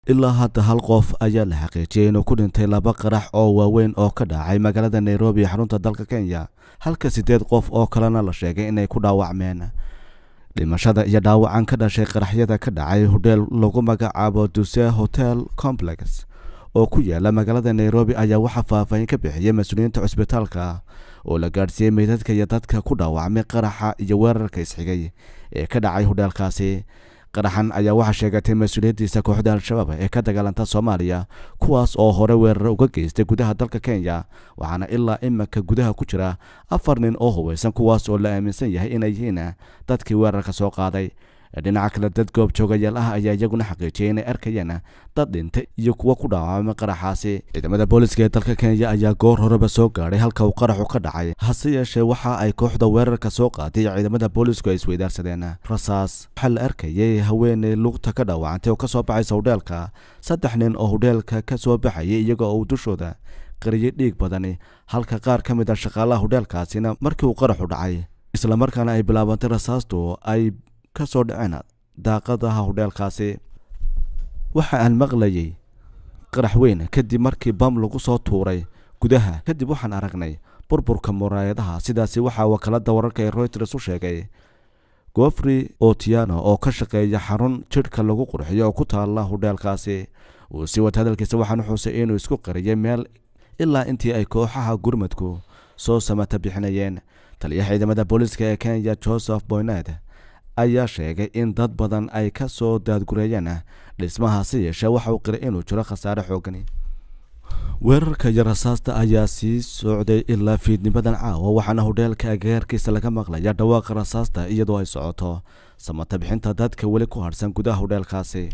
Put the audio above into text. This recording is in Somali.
ilaa hadda hal qof ayaa la xaqiijiyay inuu ku dhintay laba qarax oo waaweyn oo ka dhacay magaalada Nairobi ee xarunta dalka Kenya, halka 8 qof oo kalena la sheegay inay ku dhaawacmeen. dhimashada iyo dhaawacan ka dhashay qaraxyada ka dhacay hodheel lagu magacaabo Duse Hotel Complex oo ku yaala magaalada Nairobi ayaa waxa faahfaahin ka bixiyay mas'uuliyiinta cusbitaalka oo la gaarsiiyay meydadka iyo dadka ku dhaawacmay qaraxa iyo weerarka isxigay ee ka dhacay hodheelkaasi. qaraxan ayaa waxa sheegatay mas'uuliyadiisa kooxda Al-Shabaab ee ka dagaalanta Soomaaliya, kuwaas oo hore weerar uga geystay gudaha dalka Kenya, waxaana ilaa imika gudaha ku jira 4 nin oo hubeysan kuwaas oo la aaminsan yahay inay yihiin dadkii weerarka soo qaaday. dhinaca kale dad goob joogayaal ah ayaa iyaguna xaqiijiyay inay arkayeen dad dhintay iyo kuwa ku dhaawacmay qaraxaasi. ciidamada booliska ee dalka Kenya ayaa goor horeba soo gaaray halka uu qaraxu ka dhacay, hase yeeshee waxa ay kooxda weerarka soo qaaday ciidamada boolisku ay isweydaarsadeen rasaas. waxaa la arkayay haweeney lugta ka dhaawacantay oo ka soo baxaysa hodheelka, 3 nin oo hodheelka ka soo baxayay iyaga oo dushooda qariyay dhiig badani, halka qaar ka mid ah shaqaalaha hodheelkaasina markii uu qaraxu dhacay isla markaana ay bilaabantay rasaastu ay ka soo dhaceen daaqadaha hodheelkaasi. waxa aan maqlayay qarax weyn kadib markii bam lagu soo tuuray gudaha, kadib waxaan aragnay burburka muraayadaha. sidaasi waxaa wakaalada wararka ee Reuters u sheegay Godfrey Otieno oo ka shaqeeya xarun jidhka lagu qurxiyo oo ku taala hodheelkaasi. uu si wada hadalkiisa waxaan xusay inuu isku qariyay meel ilaa intii ay kooxaha gurmadku soo samata bixinayeen. taliyaha ciidamada booliska ee Kenya Joseph Boynet ayaa sheegay in dad badan ay ka soo daadgureeyeen dhismahaasi, yeeshee waxa uu qiray inuu jiro khasaare xooggan. weerarka iyo rasaasta ayaa sii socday ilaa fiidnimadan caawa, waxaana hodheelka agagaarkiisa laga maqlaya dhawaaqa rasaasta iyadoo ay socoto samata bixinta dadka weli ku harsan gudaha hodheelkaasi.